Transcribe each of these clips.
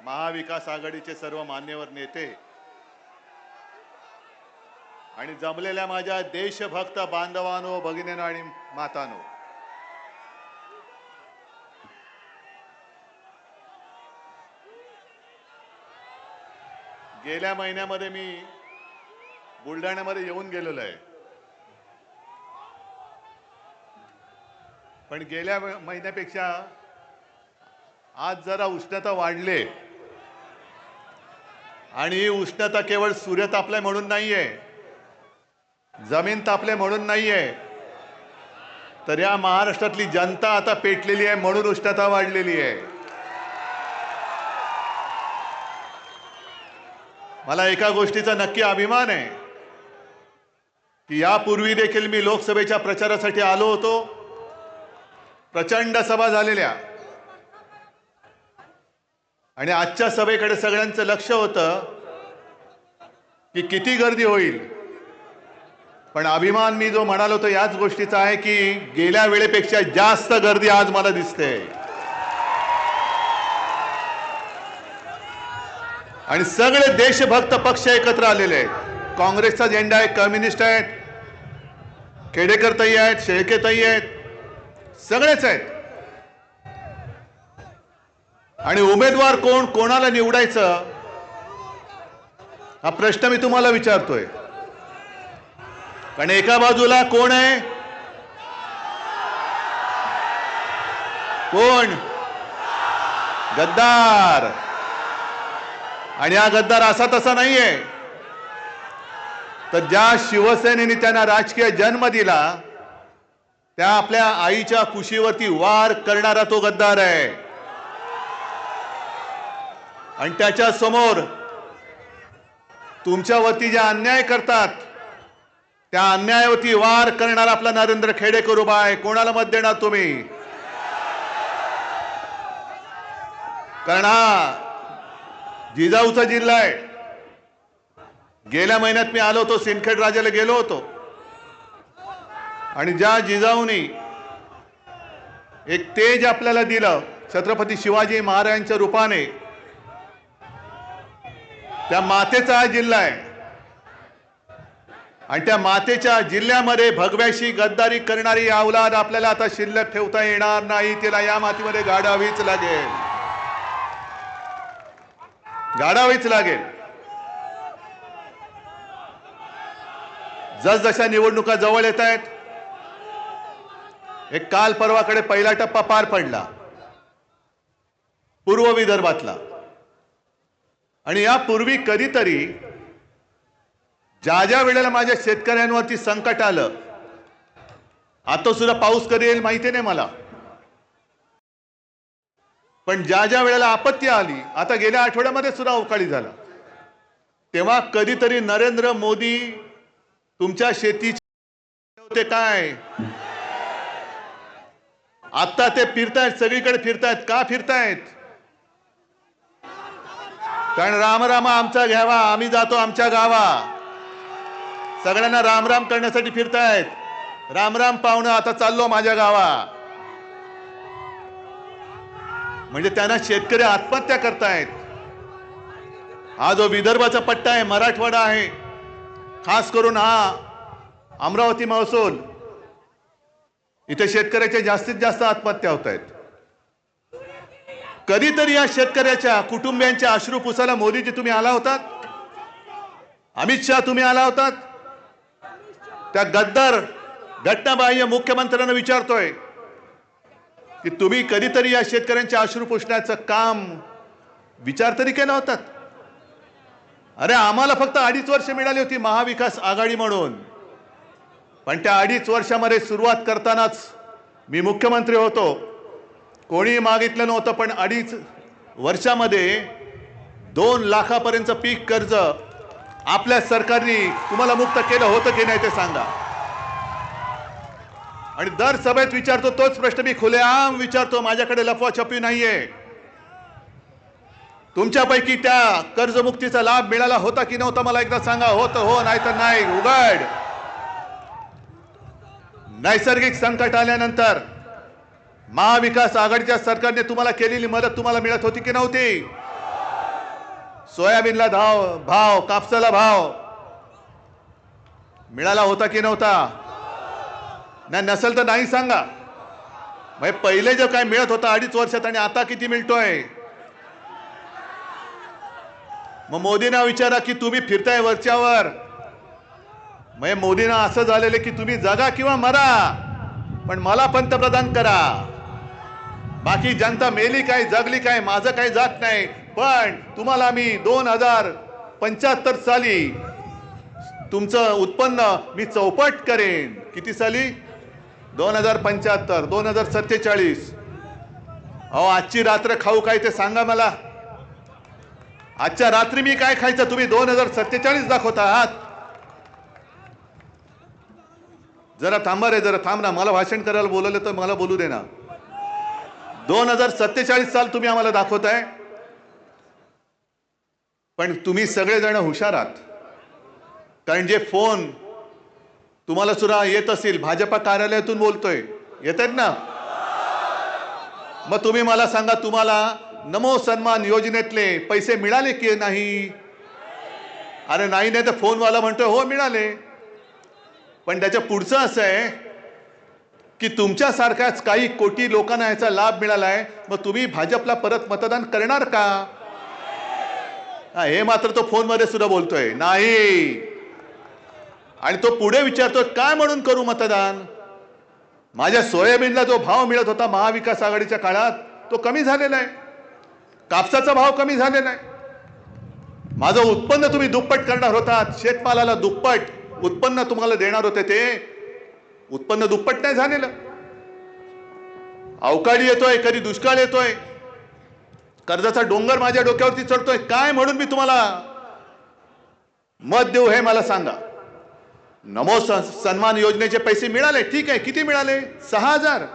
महाविकास आघाडीचे सर्व मान्यवर नेते आणि जमलेल्या माझ्या देशभक्त बांधवांनो, भगिनींनो आणि मातांनो, गेल्या महिन्यामध्ये मी बुलढाण्यामध्ये येऊन गेलेलो आहे. पण गेल्या महिन्यापेक्षा आज जरा उष्णता वाढली आणि उष्णता केवळ सूर्य तापले म्हणून नाहीये, जमीन तापले म्हणून नाहीये, तर या महाराष्ट्रातली जनता आता पेटलेली आहे म्हणून उष्णता वाढलेली आहे. मला एका गोष्टीचा नक्की अभिमान आहे की यापूर्वी देखील मी लोकसभेच्या प्रचारासाठी आलो होतो. प्रचंड सभा झालेल्या आणि आजच्या सभेकडे सगळ्यांचं लक्ष होतं की किती गर्दी होईल. पण अभिमान मी जो म्हणालो तो याच गोष्टीचा आहे की गेल्या वेळेपेक्षा जास्त गर्दी आज मला दिसते. आणि सगळे देशभक्त पक्ष एकत्र आलेले आहेत. काँग्रेसचा झेंडा आहे, कम्युनिस्ट आहेत, खेडेकर ताई आहेत, शेळके ताई आहेत, सगळेच आहेत. आणि उमेदवार कोण, कोणाला निवडायचं हा प्रश्न मी तुम्हाला विचारतोय. कारण एका बाजूला कोण आहे, कोण गद्दार, आणि हा गद्दार असा तसा नाहीये. तर ज्या शिवसेनेने त्यांना राजकीय जन्म दिला त्या आपल्या आईच्या कुशीवरती वार करणारा तो गद्दार आहे. आणि त्याच्या समोर तुमच्यावरती जे अन्याय करतात त्या अन्यायावरती वार करणारा आपला नरेंद्र खेडेकर उभा आहे. कोणाला मत देणार तुम्ही? कारण हा जिजाऊचा जिल्हा आहे. गेल्या महिन्यात मी आलो होतो, सिंदखेड राजाला गेलो होतो आणि ज्या जिजाऊनी एक तेज आपल्याला दिलं छत्रपती शिवाजी महाराजांच्या रूपाने, त्या मातेचा हा जिल्हा आहे. आणि त्या मातेच्या जिल्ह्यामध्ये भगव्याशी गद्दारी करणारी अवलाद आपल्याला आता शिल्लक ठेवता येणार नाही. तिला या मातीमध्ये गाडावीच लागेल, गाडावीच लागेल. जसजशा निवडणुका जवळ येत आहेत, एक काल परवाकडे पहिला टप्पा पार पडला पूर्व विदर्भातला. आणि यापूर्वी कधीतरी ज्या ज्या वेळेला माझ्या शेतकऱ्यांवरती संकट आलं, आता सुद्धा पाऊस कधी येईल माहिती नाही मला, पण ज्या ज्या वेळेला आपत्ती आली, आता गेल्या आठवड्यामध्ये सुद्धा अवकाळी झाला, तेव्हा कधीतरी नरेंद्र मोदी तुमच्या शेतीचे होते काय? आता ते फिरतायत, सगळीकडे फिरतायत. का फिरतायत? कारण रामराम आमचा घ्यावा, आम्ही जातो आमच्या गावा. सगळ्यांना रामराम करण्यासाठी फिरतायत. रामराम पाहुणं, आता चाललो माझ्या गावा. म्हणजे त्यांना शेतकरी आत्महत्या करतायत. हा जो विदर्भाचा पट्टा आहे, मराठवाडा आहे, खास करून हा अमरावती महसूल, इथे शेतकऱ्याच्या जास्तीत जास्त आत्महत्या होत आहेत. कधीतरी या शेतकऱ्याच्या कुटुंबियांच्या अश्रू पुसायला मोदीजी तुम्ही आला होतात? अमित शहा तुम्ही आला होतात? त्या गद्दार घटनाबाह्य मुख्यमंत्र्यांना विचारतोय की तुम्ही कधीतरी या शेतकऱ्यांच्या अश्रू पुसण्याचं काम विचार तरी केला होतात? अरे आम्हाला फक्त 2.5 वर्ष मिळाली होती महाविकास आघाडी म्हणून, पण त्या 2.5 वर्षामध्ये सुरुवात करतानाच मी मुख्यमंत्री होतो, कोणी मागितलं नव्हतं. पण 2.5 वर्षामध्ये 2 लाखापर्यंत पीक कर्ज आपल्या सरकारने तुम्हाला मुक्त केलं होतं की नाही ते सांगा. आणि दर सभेत विचारतो तोच प्रश्न मी खुलेआम विचारतो, माझ्याकडे लफवाछपी नाहीये. तुमच्यापैकी त्या कर्जमुक्तीचा लाभ मिळाला होता की नव्हता मला एकदा सांगा. होतं हो, नाही तर नाही. उघड. नैसर्गिक संकट आल्यानंतर महाविकास आघाडीच्या सरकारने तुम्हाला केलेली मदत तुम्हाला मिळत होती की नव्हती? सोयाबीनला भाव, कापसाला भाव मिळाला होता की नव्हता? नाही, नसेल तर नाही सांगा. म्हणजे पहिले जो काय मिळत होता 2.5 वर्षात आणि आता किती मिळतोय? मग मोदींना विचारा की तुम्ही फिरताय वरच्यावर. म्हणजे मोदींना असं झालेलं की तुम्ही जगा किंवा मरा, पण मला पंतप्रधान करा. बाकी जनता मेली काय जगली काय माझं काही जात नाही. पण तुम्हाला मी 2075 साली तुमचं उत्पन्न मी चौपट करेन. किती साली? 2075, 2047. अहो, आजची रात्र खाऊ काय ते सांगा मला. आजच्या रात्री मी काय खायचं? तुम्ही 2047 दाखवता आहात. जरा थांबा रे, जरा थांब ना. मला भाषण करायला बोलवलं तर मला बोलू दे ना. 2047 साल तुम्ही आम्हाला दाखवताय. पण तुम्ही सगळेजण हुशार आहात, कारण जे फोन तुम्हाला सुद्धा येत असतील, भाजपा कार्यालयातून बोलतोय, येत आहेत ना. मग तुम्ही मला सांगा, तुम्हाला नमो सन्मान योजनेतले पैसे मिळाले की नाही? अरे नाही, नाही तर फोनवाला म्हणतोय हो मिळाले. पण त्याच्या पुढचं असं आहे की तुमच्यासारख्याच काही कोटी लोकांना याचा लाभ मिळालाय. मग तुम्ही भाजपला परत मतदान करणार का? हे मात्र तो फोनमध्ये सुद्धा बोलतोय नाही. आणि तो पुढे विचारतोय काय म्हणून करू मतदान? माझ्या सोयाबीनला जो भाव मिळत होता महाविकास आघाडीच्या काळात तो कमी झालेला आहे. कापसाचा भाव कमी झालेला आहे. माझं उत्पन्न तुम्ही दुप्पट करणार होतात. शेतमालाला दुप्पट उत्पन्न तुम्हाला देणार होते, ते उत्पन्न दुप्पट नाही झालेलं. अवकाळी येतोय, कधी दुष्काळ येतोय, कर्जाचा डोंगर माझ्या डोक्यावरती चढतोय. काय म्हणून मी तुम्हाला मत देऊ हे मला सांगा. नमो सन्मान योजनेचे पैसे मिळाले, ठीक आहे. किती मिळाले? 6,000.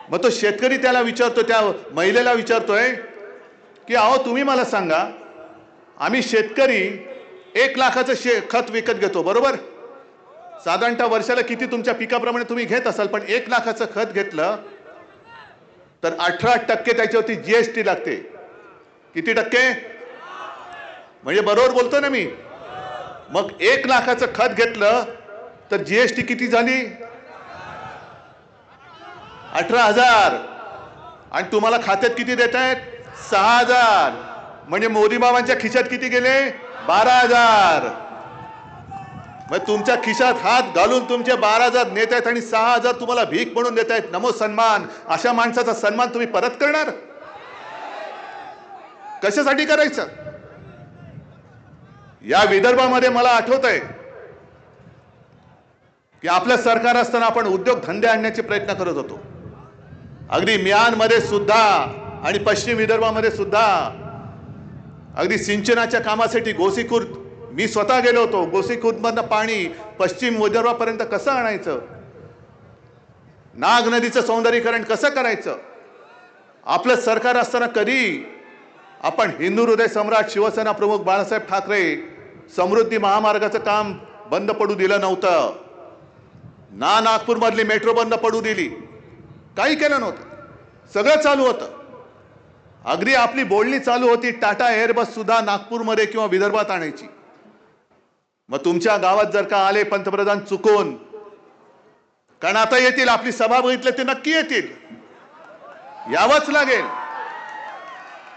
मग तो शेतकरी त्याला विचारतो, त्या महिलेला विचारतोय की अहो तुम्ही मला सांगा, आम्ही शेतकरी 1 लाखाचं खत विकत घेतो, बरोबर? साधारणतः वर्षाला किती तुमच्या पिकाप्रमाणे तुम्ही घेत असाल, पण 1 लाखाचं खत घेतलं तर 18% त्याच्यावरती जीएसटी लागते. किती टक्के? म्हणजे बरोबर बोलतो ना मी? मग 1 लाखाचं खत घेतलं तर जीएसटी किती झाली? 18,000. आणि तुम्हाला खात्यात किती देत आहेत? 6,000. म्हणजे मोदी बाबांच्या खिशात किती गेले? 12,000. मग तुमच्या खिशात हात घालून तुमचे 12,000 नेत आहेत आणि 6,000 तुम्हाला भीक म्हणून देत आहेत. नमो सन्मान. अशा माणसाचा सन्मान तुम्ही परत करणार? कशासाठी करायचं? या विदर्भामध्ये मला आठवत आहे की आपलं सरकार असताना आपण उद्योग धंदे आणण्याचे प्रयत्न करत होतो. अगदी म्यानमध्ये सुद्धा आणि पश्चिम विदर्भामध्ये सुद्धा अगदी सिंचनाच्या कामासाठी गोसीखुर्द मी स्वतः गेलो होतो. गोसीखुर्दमधनं पाणी पश्चिम विदर्भापर्यंत कसं आणायचं, नाग नदीचं सौंदर्यीकरण कसं करायचं. आपलं सरकार असताना कधी आपण हिंदू हृदय सम्राट शिवसेना प्रमुख बाळासाहेब ठाकरे समृद्धी महामार्गाचं काम बंद पडू दिलं नव्हतं. ना नागपूर मधली मेट्रो बंद पडू दिली, काही केलं नव्हतं. सगळं चालू होतं. अगदी आपली बोलणी चालू होती टाटा एअरबस सुद्धा नागपूरमध्ये किंवा विदर्भात आणायची. मग तुमच्या गावात जर का आले पंतप्रधान चुकून, कारण आता येतील, आपली सभा बघितली ते नक्की येतील, यावंच लागेल.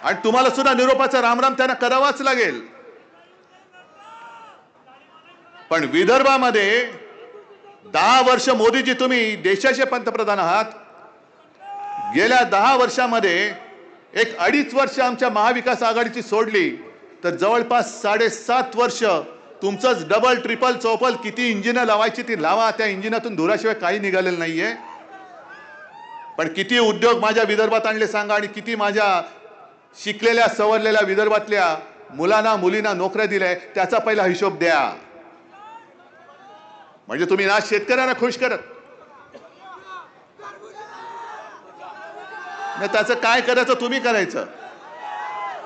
आणि तुम्हाला सुद्धा निरोपाचा रामराम त्यांना करावाच लागेल. पण विदर्भामध्ये 10 वर्ष मोदीजी तुम्ही देशाचे पंतप्रधान आहात. गेल्या 10 वर्षामध्ये 1.5 वर्ष आमच्या महाविकास आघाडीची सोडली तर जवळपास 7.5 वर्ष तुमचंच डबल ट्रिपल चौपल किती इंजिन लावायची ती लावा. त्या इंजिनातून धुराशिवाय काही निघालेलं नाहीये. पण किती उद्योग माझ्या विदर्भात आणले सांगा, आणि किती माझ्या शिकलेल्या सवरलेल्या विदर्भातल्या मुलांना मुलींना नोकऱ्या दिल्या त्याचा पहिला हिशोब द्या. म्हणजे तुम्ही ना शेतकऱ्यांना खुश करत नाही, त्याचं काय करायचं तुम्ही करायचं.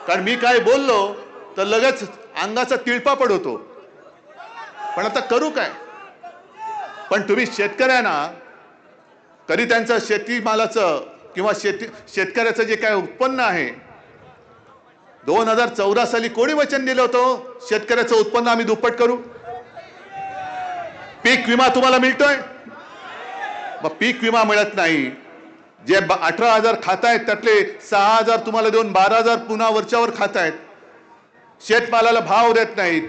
कारण मी काय बोललो तर लगेच अंगाचा तिळपा पडतो. पण आता करू काय? पण तुम्ही शेतकऱ्यांना कधी त्यांचं शेतीमालाचं किंवा शेतकऱ्याचं जे काय उत्पन्न आहे 2014 साली कोणी वचन दिलं होतं शेतकऱ्याचं उत्पन्न आम्ही दुप्पट करू? पीक विमा तुम्हाला मिळतोय? मग पीक विमा मिळत नाही. जे 18,000 खातायत त्यातले 6,000 तुम्हाला देऊन 12,000 पुन्हा वरच्यावर खातायत. शेतमालाला भाव देत नाहीत.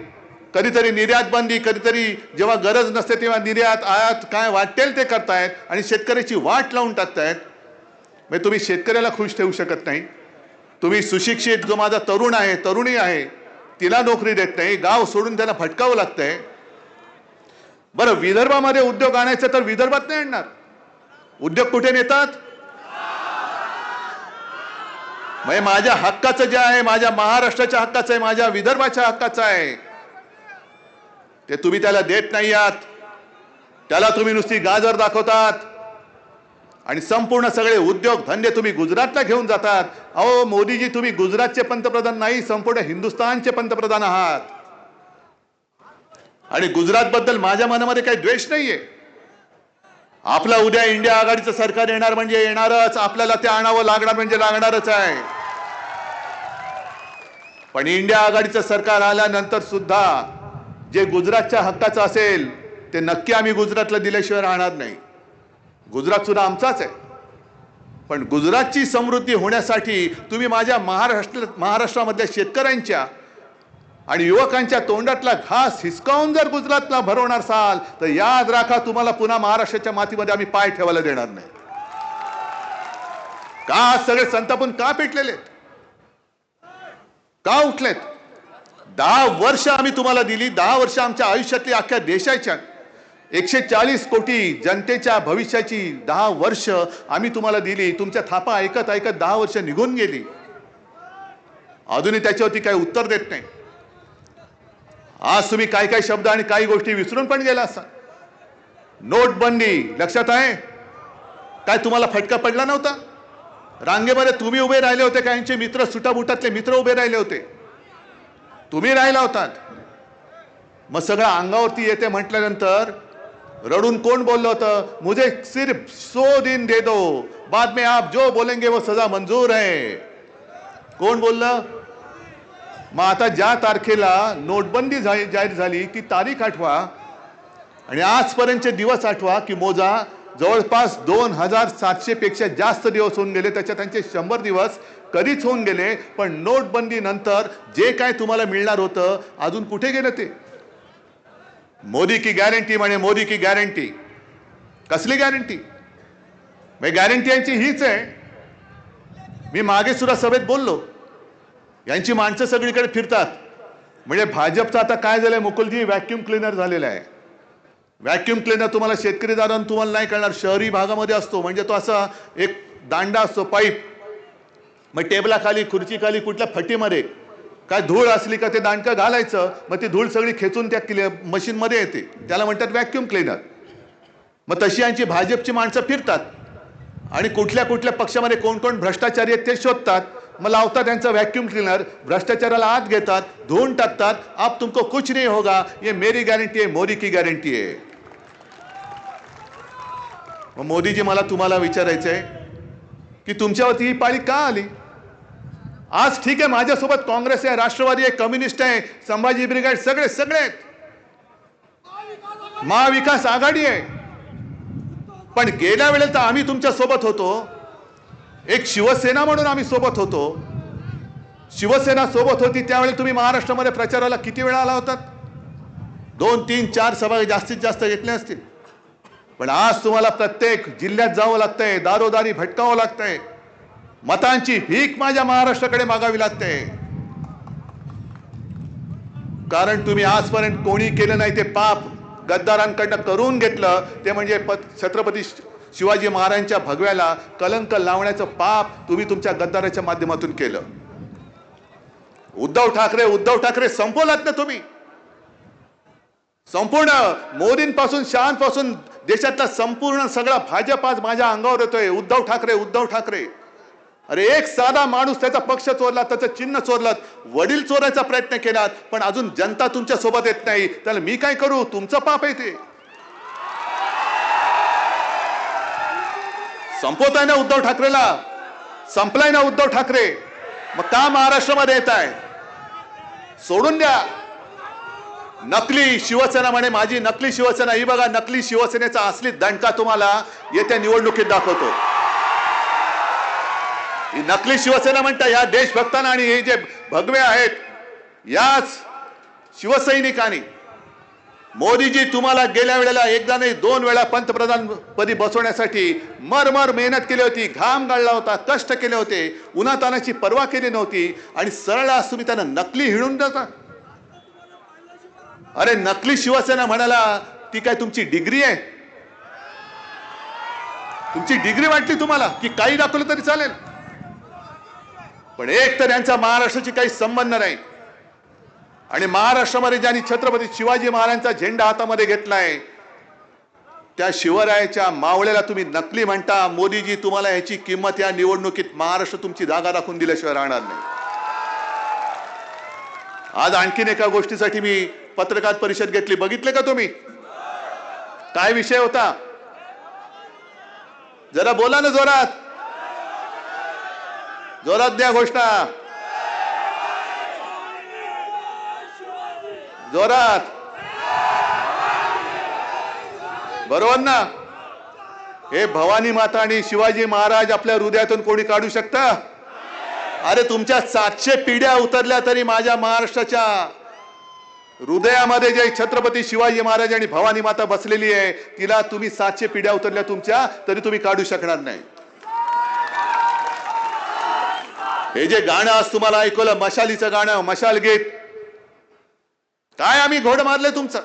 कधीतरी निर्यात बंदी, कधीतरी जेव्हा गरज नसते तेव्हा निर्यात आयात काय वाटेल ते करतायत आणि शेतकऱ्याची वाट लावून टाकतायत. म्हणजे तुम्ही शेतकऱ्याला खुश ठेवू शकत नाही. तुम्ही सुशिक्षित जो माझा तरुण आहे, तरुणी आहे, तिला नोकरी देत नाही, गाव सोडून त्यांना भटकावं लागतंय. बरं, विदर्भामध्ये उद्योग आणायचं तर विदर्भात नाही आणणार. उद्योग कुठे नेतात? म्हणजे माझ्या हक्काचं जे आहे, माझ्या महाराष्ट्राच्या हक्काचं आहे, माझ्या विदर्भाच्या हक्काचं आहे, ते तुम्ही त्याला देत नाही आहात. त्याला तुम्ही नुसती गाजर दाखवतात आणि संपूर्ण सगळे उद्योग धंदे तुम्ही गुजरातला घेऊन जातात. अहो मोदीजी, तुम्ही गुजरातचे पंतप्रधान नाही, संपूर्ण हिंदुस्थानचे पंतप्रधान आहात. आणि गुजरात बद्दल माझ्या मनामध्ये काही द्वेष नाहीये. आपला उद्या इंडिया आघाडीचं सरकार येणार म्हणजे येणारच, आपल्याला ते आणावं लागणार म्हणजे लागणारच आहे. पण इंडिया आघाडीचं सरकार आल्यानंतर सुद्धा जे गुजरातच्या हक्काचं असेल ते नक्की आम्ही गुजरातला दिल्याशिवाय राहणार नाही. गुजरात सुद्धा आमचाच आहे. पण गुजरातची समृद्धी होण्यासाठी तुम्ही माझ्या महाराष्ट्रामधल्या शेतकऱ्यांच्या आणि युवकांच्या तोंडातला घास हिसकावून जर गुजरातला भरवणार असाल तर याद राखा, तुम्हाला पुन्हा महाराष्ट्राच्या मातीमध्ये आम्ही पाय ठेवायला देणार नाही. का सगळे संतापून का पेटलेले, का उठलेत? 10 वर्ष आम्ही तुम्हाला दिली, 10 वर्ष आमच्या आयुष्यातली, अख्ख्या देशाच्या 140 कोटी जनतेच्या भविष्याची 10 वर्ष आम्ही तुम्हाला दिली. तुमच्या थापा ऐकत ऐकत 10 वर्ष निघून गेली. अजूनही त्याच्यावरती काही उत्तर देत नाही. आज तुम्ही काय काय शब्द आणि काही गोष्टी विसरून पण गेला असा. नोटबंदी लक्षात आहे काय? तुम्हाला फटका पडला नव्हता? रांगेमध्ये तुम्ही उभे राहिले होते का? यांचे मित्र, सुटाबुटातले मित्र उभे राहिले होते? तुम्ही राहिला होतात. मग सगळं अंगावरती येते म्हटल्यानंतर रडून कोण बोललं होतं? मुझे सिर्फ 100 दिन दे दो, बाद में आप जो बोलेंगे वो सजा मंजूर है. कोण बोललं? मग आता ज्या तारखेला नोटबंदी जाहीर झाली ती तारीख आठवा आणि आजपर्यंतचे दिवस आठवा की मोजा. जवळपास 2,700 पेक्षा जास्त दिवस होऊन गेले. त्याच्यात त्यांचे 100 दिवस कधीच होऊन गेले. पण नोटबंदी नंतर जे काय तुम्हाला मिळणार होतं अजून कुठे गेलं ते? मोदी की गॅरंटी म्हणे, मोदी की गॅरंटी. कसली गॅरंटी? गॅरंटी यांची हीच आहे. मी मागे सुद्धा सभेत बोललो, यांची माणसं सगळीकडे फिरतात. म्हणजे भाजपचं आता काय झालंय मुकुलजी, व्हॅक्यूम क्लीनर झालेला आहे. व्हॅक्यूम क्लीनर तुम्हाला शेतकरी दारांना तुम्हाला नाही कळणार. शहरी भागामध्ये असतो म्हणजे तो असा एक दांडा असतो, पाईप. मग टेबलाखाली, खुर्चीखाली, कुठल्या फटीमध्ये काय धूळ असली का ते दांडकं घालायचं, मग ती धूळ सगळी खेचून त्या मशीनमध्ये येते. त्याला म्हणतात व्हॅक्यूम क्लीनर. मग तशी यांची भाजपची माणसं फिरतात आणि कुठल्या कुठल्या पक्षामध्ये कोण कोण भ्रष्टाचारी आहेत ते शोधतात. मग लावतात त्यांचं व्हॅक्यूम क्लीनर, भ्रष्टाचाराला आत घेतात, धुवून टाकतात. आप तुमको कुछ नहीं होगा, ये मेरी गॅरंटी आहे, मोदी की गॅरंटी आहे. मग मोदीजी, मला तुम्हाला विचारायचंय की तुमच्यावरती ही पाळी का आली? आज ठीक आहे, माझ्यासोबत काँग्रेस आहे, राष्ट्रवादी आहे, कम्युनिस्ट आहे, संभाजी ब्रिगेड, सगळे आहेत. महाविकास आघाडी आहे. पण गेल्या वेळेला तर आम्ही तुमच्या सोबत होतो. एक शिवसेना म्हणून आम्ही सोबत होतो. शिवसेना सोबत होती त्यावेळेला तुम्ही महाराष्ट्रामध्ये प्रचाराला किती वेळा आला होतात? 2, 3, 4 सभा जास्तीत जास्त घेतल्या असतील. पण आज तुम्हाला प्रत्येक जिल्ह्यात जावं लागतंय, दारोदारी भटकावं लागतंय. मतांची भीक माझ्या महाराष्ट्राकडे मागावी लागते. कारण तुम्ही आजपर्यंत कोणी केलं नाही ते पाप गद्दारांकडनं करून घेतलं. ते म्हणजे छत्रपती शिवाजी महाराजांच्या भगव्याला कलंक लावण्याचं पाप तुम्ही तुमच्या गद्दाराच्या माध्यमातून केलं. उद्धव ठाकरे संपवलात ना तुम्ही. संपूर्ण मोदींपासून, शहांपासून देशातला संपूर्ण सगळा भाजप आज माझ्या अंगावर येतोय. उद्धव ठाकरे. अरे एक साधा माणूस त्याचा पक्ष चोरला, त्याचं चिन्ह चोरलात, वडील चोरायचा प्रयत्न केलात, पण अजून जनता तुमच्या सोबत येत नाही. त्याला मी काय करू? तुमचं पाप आहे ते. संपवताय ना उद्धव ठाकरेला? संपलाय ना उद्धव ठाकरे? मग का महाराष्ट्रामध्ये येत आहे? सोडून द्या. नकली शिवसेना म्हणे माझी नकली शिवसेना. ही बघा नकली शिवसेनेचा असली दणका तुम्हाला येत्या निवडणुकीत दाखवतो. ही नकली शिवसेना म्हणता या देशभक्तांना आणि हे जे भगवे आहेत याच शिवसैनिकांनी मोदीजी तुम्हाला गेल्या वेळेला एकदा नाही 2 वेळा पंतप्रधान पदी बसवण्यासाठी मरमर मेहनत केली होती, घाम गाळला होता, कष्ट केले होते, उन्हातानाची पर्वा केली नव्हती आणि सरळ आज तुम्ही त्यांना नकली हिणून देता. अरे नकली शिवसेना म्हणाला ती काय तुमची डिग्री आहे? तुमची डिग्री वाटली तुम्हाला की काही दाखवलं तरी चालेल? पण एक तर यांचा महाराष्ट्राची काही संबंध नाही आणि महाराष्ट्रामध्ये ज्यांनी छत्रपती शिवाजी महाराजांचा झेंडा हातामध्ये घेतलाय त्या शिवरायाच्या मावळ्याला तुम्ही नकली म्हणता. मोदीजी तुम्हाला याची किंमत या निवडणुकीत महाराष्ट्र तुमची जागा दाखवून दिल्याशिवाय राहणार नाही. आज आणखीन एका गोष्टीसाठी मी पत्रकार परिषद घेतली, बघितले का तुम्ही? काय विषय होता? जरा बोला ना जोरात, जोरात द्या घोषणा, जोरात. बरोबर ना? हे भवानी माता आणि शिवाजी महाराज आपल्या हृदयातून कोणी काढू शकतं? अरे तुमच्या 700 पिढ्या उतरल्या तरी माझ्या महाराष्ट्राच्या हृदयामध्ये जे छत्रपती शिवाजी महाराज आणि भवानी माता बसलेली आहे तिला तुम्ही 700 पिढ्या उतरल्या तुमच्या तरी तुम्ही काढू शकणार नाही. हे जे गाणं आज तुम्हाला ऐकवलं मशालीचं गाणं, मशाल गीत, काय आम्ही घोड मारले तुमचं?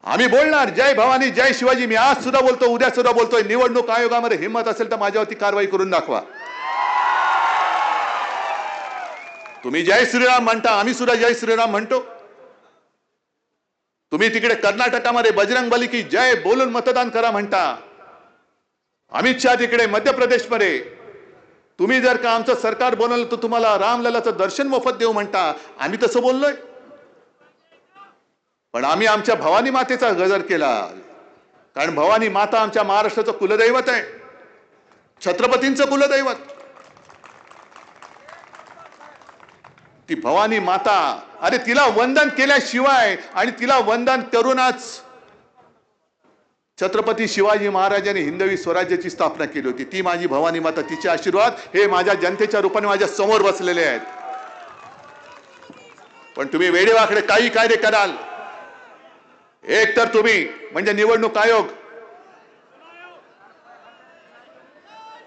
आम्ही बोलणार जय भवानी जय शिवाजी. मी आज सुद्धा बोलतो, उद्या सुद्धा बोलतोय. निवडणूक आयोगामध्ये हिंमत असेल तर माझ्यावरती कारवाई करून दाखवा. तुम्ही जय श्रीराम म्हणता, आम्ही सुद्धा जय श्रीराम म्हणतो. तुम्ही तिकडे कर्नाटकामध्ये बजरंग बली की जय बोलून मतदान करा म्हणता. अमित शहा तिकडे मध्य प्रदेशमध्ये तुम्ही जर का आमचं सरकार बनवलं तर तुम्हाला रामललाचं दर्शन मोफत देऊ म्हणता. आम्ही तसं बोललोय, पण आम्ही आमच्या भवानी मातेचा गजर केला. कारण भवानी माता आमच्या महाराष्ट्राचं कुलदैवत आहे, छत्रपतींचं कुलदैवत. ती भवानी माता, अरे तिला वंदन केल्याशिवाय आणि तिला वंदन करूनच छत्रपती शिवाजी महाराजांनी हिंदवी स्वराज्याची स्थापना केली होती. ती माझी भवानी माता, तिचे आशीर्वाद हे माझ्या जनतेच्या रूपाने माझ्या समोर बसलेले आहेत. पण तुम्ही वेडेवाकडे काही कायदे कराल. एक तर तुम्ही म्हणजे निवडणूक आयोग,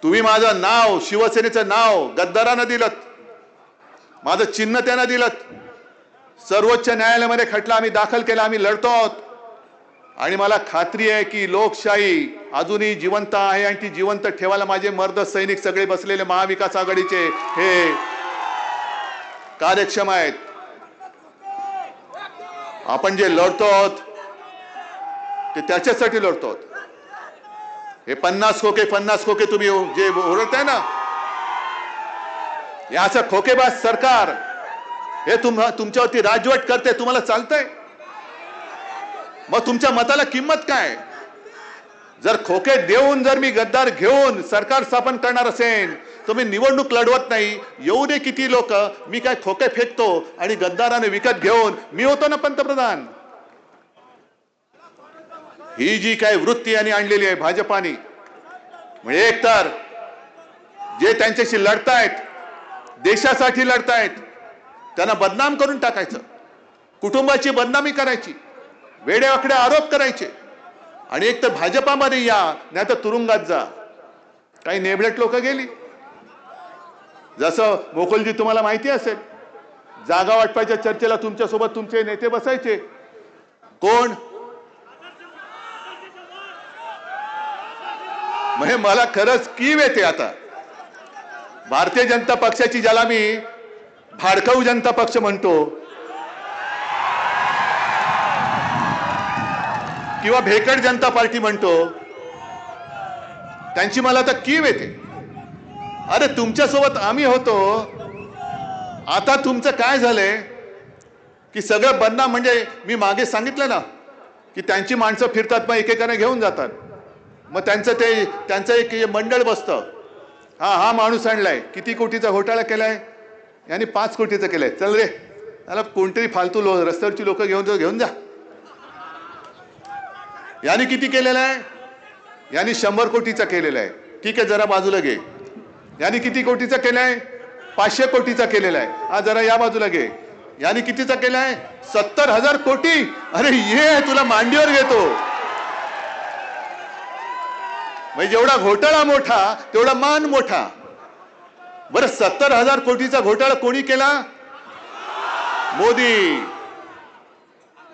तुम्ही माझं नाव, शिवसेनेचं नाव गद्दारानं दिलं, माझं चिन्ह त्यांना दिलं. सर्वोच्च न्यायालयामध्ये खटला आम्ही दाखल केला, आम्ही लढतो आहोत आणि मला खात्री आहे की लोकशाही अजूनही जिवंत आहे आणि ती जिवंत ठेवायला माझे मर्द सैनिक सगळे बसलेले महाविकास आघाडीचे हे कार्यक्षम आहेत. आपण जे लढतो आहोत ते त्याच्यासाठी लढतो आहोत. हे 50 खोके तुम्ही जे ओरडताय ना, याचं खोकेबाज सरकार हे तुमच्यावरती राजवट करते, तुम्हाला चालतंय? मग तुमच्या मताला किंमत काय? जर खोके देऊन जर मी गद्दार घेऊन सरकार स्थापन करणार असेल तर मी निवडणूक लढवत नाही. येऊ दे किती लोक, मी काय खोके फेकतो आणि गद्दाराने विकत घेऊन मी होतो ना पंतप्रधान. ही जी काय वृत्ती यांनी आणलेली आहे भाजपाने, म्हणजे एकतर जे त्यांच्याशी लढतायत, देशासाठी लढतायत, त्यांना बदनाम करून टाकायचं, कुटुंबाची बदनामी करायची, वेडेवाकडे आरोप करायचे आणि एक तर भाजपामध्ये या नाही तर तुरुंगात जा. काही नेबलेट लोक गेली. जसं मोकुलजी तुम्हाला माहिती असेल, जागा वाटपाच्या चर्चेला तुमच्यासोबत तुमचे नेते बसायचे. कोण? म्हणजे मला खरंच कीव येते आता. भारतीय जनता पक्षाची, ज्याला मी भाडकाऊ जनता पक्ष म्हणतो किंवा भेकड जनता पार्टी म्हणतो, त्यांची मला आता कीव येते. अरे तुमच्यासोबत आम्ही होतो, आता तुमचं काय झालंय की सगळं बदनाम. म्हणजे मी मागे सांगितलं ना की त्यांची माणसं फिरतात मग एकेकाने घेऊन जातात, मग त्यांचं एक मंडळ बसतं. हा माणूस आणलाय, किती कोटीचा घोटाळा केलाय, यांनी 5 कोटीचं केलंय. चल रे, त्याला कोणतरी फालतू रस्त्यावरची लोक घेऊन जा. यांनी किती केलेलं आहे? यांनी 100 कोटीचा केलेला आहे. ठीक आहे, जरा बाजूला घे. यांनी किती कोटीचा केलाय? 500 कोटीचा केलेला आहे. हा जरा या बाजूला घे. यांनी कितीचा केलाय? 70,000 कोटी. अरे ये तुला मांडीवर घेतो. म्हणजे जेवढा घोटाळा मोठा तेवढा मान मोठा. बरं, 70,000 कोटीचा घोटाळा कोणी केला? मोदी.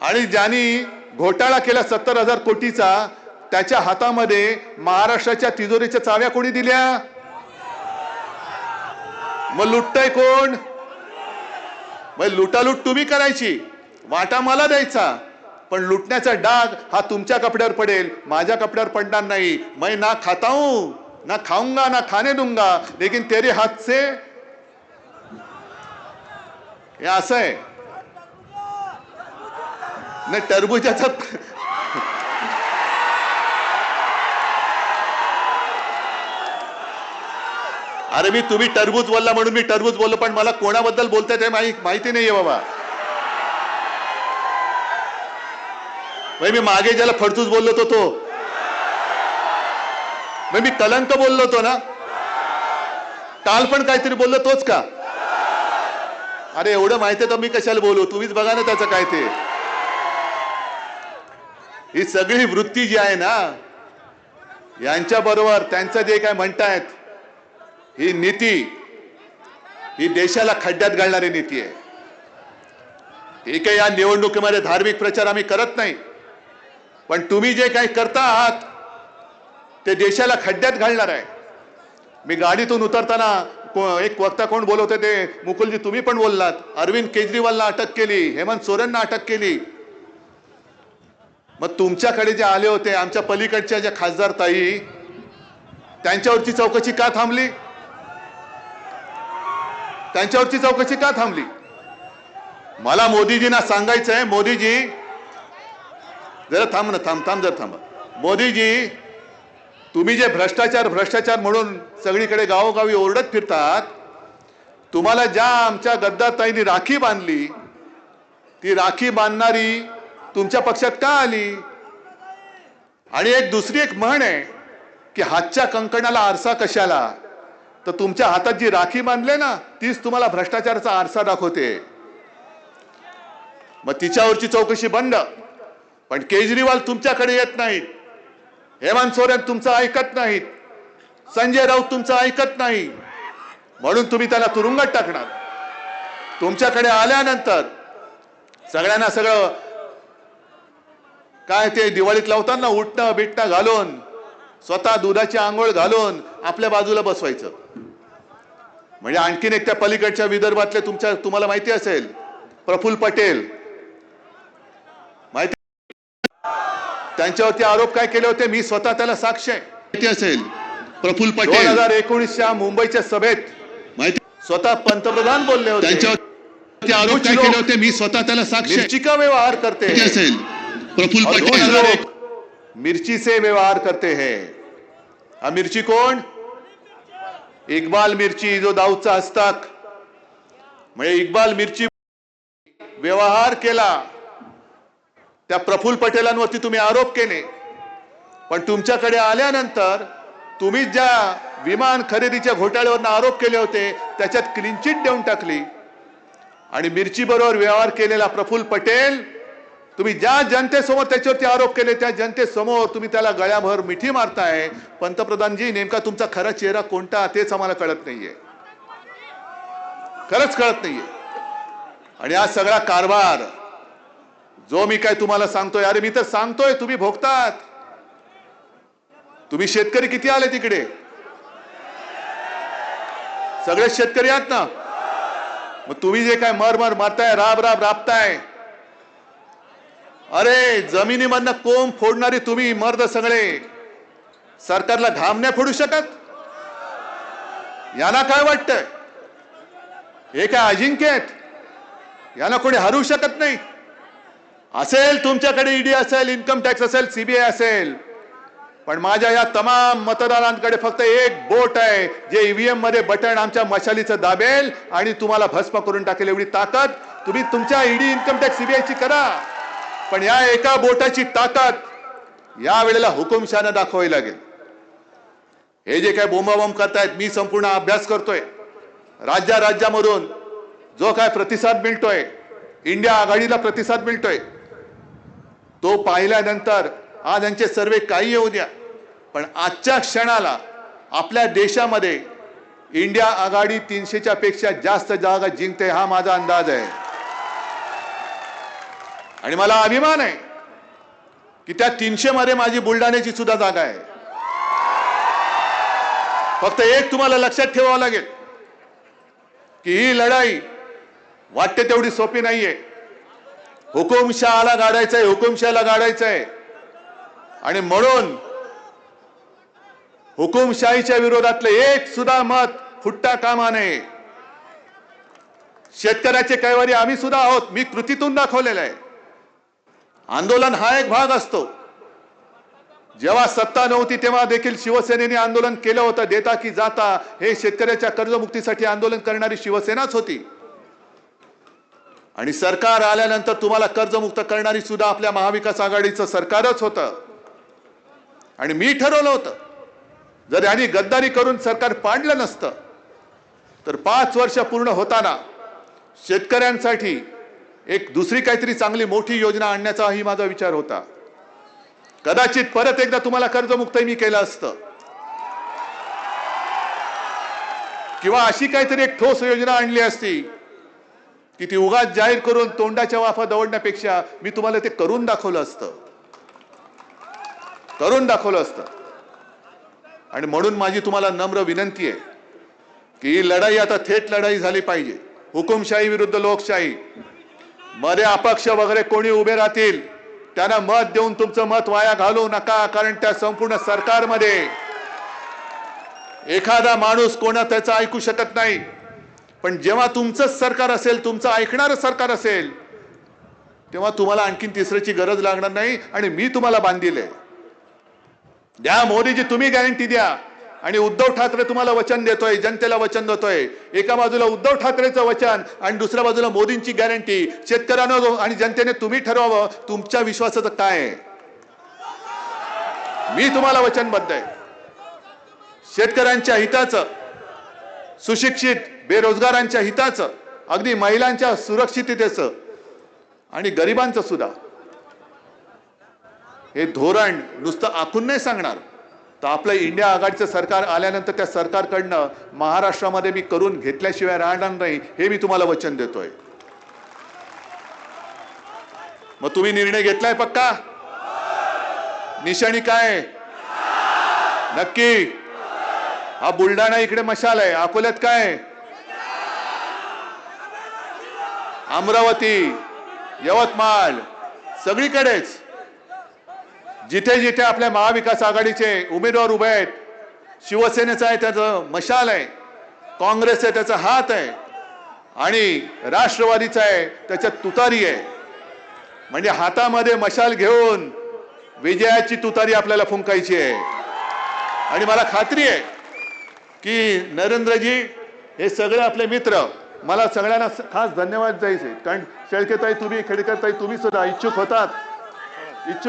आणि ज्यांनी घोटाळा केला 70,000 कोटीचा, त्याच्या हातामध्ये महाराष्ट्राच्या तिजोरीच्या चाव्या कोणी दिल्या? मग लुटतय कोण? मग लुटालूट तुम्ही करायची, वाटा मला द्यायचा, पण लुटण्याचा डाग हा तुमच्या कपड्यावर पडेल, माझ्या कपड्यावर पडणार नाही. मैं ना खाता हूं, ना खाऊंगा, ना खाने दूंगा, लेकिन तेरे हाथ से. हे असं आहे. नाही, टरबुजाचा अरे मी तुम्ही टरबूज बोलला म्हणून मी टरबूज बोललो, पण मला कोणाबद्दल बोलताय ते माहिती नाहीये बाबा. मी मागे ज्याला फडतूस बोललो तो मी कलंक बोललो होतो ना, काल पण काहीतरी बोललो तोच का? अरे एवढं माहितीये तर मी कशाला बोलू? तुम्हीच बघा ना त्याचं काय ते. ही सगळी वृत्ती जी आहे ना, यांच्या बरोबर त्यांचं जे काय म्हणतायत, ही नीती, ही देशाला खड्ड्यात घालणारी नीती आहे. ठीक आहे, या निवडणुकीमध्ये धार्मिक प्रचार आम्ही करत नाही, पण तुम्ही जे काही करता आहात ते देशाला खड्ड्यात घालणार आहे. मी गाडीतून उतरताना एक वक्ता कोण बोलवते ते मुकुलजी तुम्ही पण बोललात. अरविंद केजरीवालला अटक केली, हेमंत सोरेनना अटक केली. मग तुमच्याकडे जे आले होते आमच्या पलीकडच्या ज्या खासदार ताई, त्यांच्यावरची चौकशी का थांबली? त्यांच्यावरची चौकशी का थांबली? मला मोदीजींना सांगायचं आहे, मोदीजी जरा थांब ना, थांब जरा थांबा. मोदीजी, तुम्ही जे भ्रष्टाचार म्हणून सगळीकडे गावोगावी ओरडत फिरतात, तुम्हाला ज्या आमच्या गद्दारताईंनी राखी बांधली, ती राखी बांधणारी तुमच्या पक्षात का आली? आणि दुसरी एक म्हण आहे की हातच्या कंकणाला आरसा कशाला? तर तुमच्या हातात जी राखी बांधले ना, तीच तुम्हाला भ्रष्टाचाराचा आरसा दाखवते. मग तिच्यावरची चौकशी बंद. पण केजरीवाल तुमच्याकडे येत नाहीत, हेमंत सोरेन तुमचं ऐकत नाहीत, संजय राऊत तुमचं ऐकत नाही, म्हणून तुम्ही त्याला तुरुंगात टाकणार. तुमच्याकडे आल्यानंतर सगळ्यांना सगळं काय ते दिवाळीत लावतात ना, उठणं बिटणं घालून, स्वतः दुधाची आंघोळ घालून आपल्या बाजूला बसवायचं. म्हणजे आणखीन एक त्या पलीकडच्या विदर्भातले तुम्हाला माहिती असेल, प्रफुल्ल पटेल, माहिती? त्यांच्यावरती आरोप काय केले होते? मी स्वतः त्याला साक्ष आहे. माहिती असेल, प्रफुल्ल पटेल 2019च्या मुंबईच्या सभेत माहिती, स्वतः पंतप्रधान बोलले होते. त्यांच्यावरती आरोप काय केले होते? मी स्वतः त्याला साक्ष आहे. मिर्ची का व्यवहार करते असेल, प्रफुल्ल पटेल मिर्ची से व्यवहार करते हैं. मिर्ची कोण? इक्बाल मिर्ची, जो दाऊदचा हस्ताक. म्हणजे इक्बाल मिर्ची व्यवहार केला, त्या प्रफुल्ल पटेलांवरती तुम्ही आरोप केले. पण तुमच्याकडे आल्यानंतर तुम्ही ज्या विमान खरेदीच्या घोटाळ्यावर आरोप केले होते त्याच्यात क्लीन चिट देऊन टाकली. आणि मिर्ची बरोबर व्यवहार केलेला प्रफुल्ल पटेल, तुम्ही ज्या जनतेसमोर त्याच्यावरती आरोप केले त्या जनतेसमोर तुम्ही त्याला गळ्याभर मिठी मारताय. पंतप्रधानजी, नेमका तुमचा खरा चेहरा कोणता तेच आम्हाला कळत नाहीये, खरंच कळत नाहीये. आणि हा सगळा कारभार जो मी काय तुम्हाला सांगतोय, अरे मी तर सांगतोय, तुम्ही भोगतात. तुम्ही शेतकरी किती आले तिकडे? सगळे शेतकरी आहात ना? मग तुम्ही जे काय मर मारताय, राबताय, अरे जमिनीमधनं कोंब फोडणारे तुम्ही मर्द सगळे सरकारला घाम नाही फोडू शकत? यांना काय वाटतंय? हे काय अजिंक्य आहेत? यांना कोणी हरू शकत नाही? असेल तुमच्याकडे ईडी असेल, इन्कम टॅक्स असेल, सीबीआय असेल, पण माझ्या या तमाम मतदारांकडे फक्त एक बोट आहे, जे ईव्हीएम मध्ये बटन आमच्या मशालीचं दाबेल आणि तुम्हाला भस्म करून टाकेल एवढी ताकद तुम्ही तुमच्या ईडी इन्कम टॅक्स सीबीआयची करा. पण या एका बोटाची ताकद या वेळेला हुकुमशानं दाखवावी लागेल. हे जे काय बोंबाबोंब करतायत, मी संपूर्ण अभ्यास करतोय. राज्यामधून जो काय प्रतिसाद मिळतोय, इंडिया आघाडीला प्रतिसाद मिळतोय, तो पाहिल्यानंतर आज यांचे सर्वे काही येऊ द्या, पण आजच्या क्षणाला आपल्या देशामध्ये इंडिया आघाडी 300च्या पेक्षा जास्त जागा जिंकते, हा माझा अंदाज आहे. आणि मला अभिमान आहे की त्या 300 मध्ये माझी बुलढाण्याची सुद्धा जागा आहे. फक्त एक तुम्हाला लक्षात ठेवावं लागेल की ही लढाई वाटते तेवढी सोपी नाहीये. हुकुमशहाला गाडायचंय, हुकुमशाला गाडायचंय. आणि म्हणून हुकुमशाहीच्या विरोधातले एक सुद्धा मत फुटता कामा नये. शेतकऱ्याचे कैवारी आम्ही सुद्धा आहोत. मी कृतीतून दाखवलेलं आहे. आंदोलन हा एक भाग असतो. जेव्हा सत्ता नव्हती तेव्हा देखील शिवसेनेने आंदोलन केलं होतं. देता की जाता हे शेतकऱ्याच्या कर्जमुक्तीसाठी आंदोलन करणारी शिवसेनाच होती. आणि सरकार आल्यानंतर तुम्हाला कर्जमुक्त करणारी सुद्धा आपल्या महाविकास आघाडीचं सरकारच होतं. आणि मी ठरवलं होतं, जर यांनी गद्दारी करून सरकार पाडलं नसतं तर 5 वर्ष पूर्ण होताना शेतकऱ्यांसाठी एक दुसरी काहीतरी चांगली मोठी योजना आणण्याचाही माझा विचार होता. कदाचित परत एकदा तुम्हाला कर्जमुक्तही मी केलं असतं, किंवा अशी काहीतरी एक ठोस योजना आणली असती की ती उगाच जाहीर करून तोंडाच्या वाफा दवडण्यापेक्षा मी तुम्हाला ते करून दाखवलं असतं. आणि म्हणून माझी तुम्हाला नम्र विनंती आहे की ही लढाई आता थेट लढाई झाली पाहिजे. हुकुमशाही विरुद्ध लोकशाही मध्ये अपक्ष वगैरे कोणी उभे राहतील त्यांना मत देऊन तुमचं मत वाया घालवू नका. कारण त्या संपूर्ण सरकारमध्ये एखादा माणूस कोणा त्याचं ऐकू शकत नाही. पण जेव्हा तुमचंच सरकार असेल, तुमचं ऐकणारं सरकार असेल, तेव्हा तुम्हाला आणखीन तिसऱ्याची गरज लागणार नाही. आणि मी तुम्हाला बांधील आहे. द्या मोदीजी, तुम्ही गॅरंटी द्या. आणि उद्धव ठाकरे तुम्हाला वचन देतोय, जनतेला वचन देतोय. एका बाजूला उद्धव ठाकरेचं वचन आणि दुसऱ्या बाजूला मोदींची गॅरंटी. शेतकऱ्यांना आणि जनतेने तुम्ही ठरवावं तुमच्या विश्वासाचं काय आहे. मी तुम्हाला वचनबद्ध आहे. शेतकऱ्यांच्या हिताचं, सुशिक्षित बेरोजगारांच्या हिताचं, अगदी महिलांच्या सुरक्षिततेचं आणि गरिबांचं सुद्धा हे धोरण नुसतं आखून नाही सांगणार. तर आपलं इंडिया आघाडीचं सरकार आल्यानंतर त्या सरकारकडनं महाराष्ट्रामध्ये मी करून घेतल्याशिवाय राहणार नाही, हे मी तुम्हाला वचन देतोय. मग तुम्ही निर्णय घेतलाय पक्का? निशाणी काय नक्की? हा बुलढाणा इकडे मशाल आहे, अकोल्यात काय? अमरावती, यवतमाळ, सगळीकडेच जिथे जिथे आपल्या महाविकास आघाडीचे उमेदवार उभे आहेत, शिवसेनेचा आहे त्याचं मशाल आहे, काँग्रेस आहे त्याचा हात आहे, आणि राष्ट्रवादीचा आहे त्याच्यात तुतारी आहे. म्हणजे हातामध्ये मशाल घेऊन विजयाची तुतारी आपल्याला फुंकायची आहे. आणि मला खात्री आहे की नरेंद्रजी हे सगळे आपले मित्र, मला सगळ्यांना खास धन्यवाद द्यायचे. कारण शेळकेताई तुम्ही, खेडकरताई तुम्ही सुद्धा इच्छुक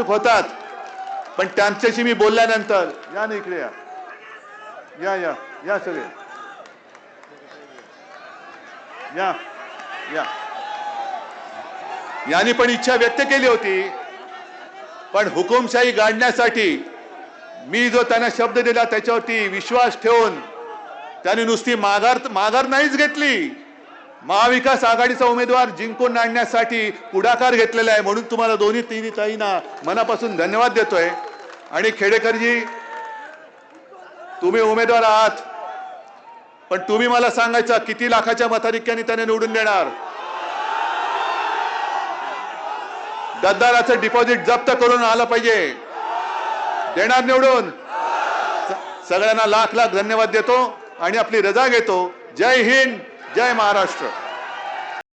होतात. पण त्यांच्याशी मी बोलल्यानंतर, या ना इकडे, या या या सगळे या या यांनी पण इच्छा व्यक्त केली होती. पण हुकुमशाही गाडण्यासाठी मी जो त्यांना शब्द दिला त्याच्यावरती विश्वास ठेवून त्यांनी नुसती माघार नाहीच घेतली, महाविकास आघाडीचा उमेदवार जिंकून आणण्यासाठी पुढाकार घेतलेला आहे. म्हणून तुम्हाला तिन्ही ताईंना मनापासून धन्यवाद देतोय. आणि खेडेकरजी, तुम्ही उमेदवार आहात, पण तुम्ही मला सांगायचं किती लाखाच्या मताधिक्याने त्याने निवडून देणार? गद्दाराचं डिपॉझिट जप्त करून आलं पाहिजे, देणार निवडून? सगळ्यांना लाख लाख धन्यवाद देतो आणि आपली रजा घेतो. जय हिंद, जय महाराष्ट्र.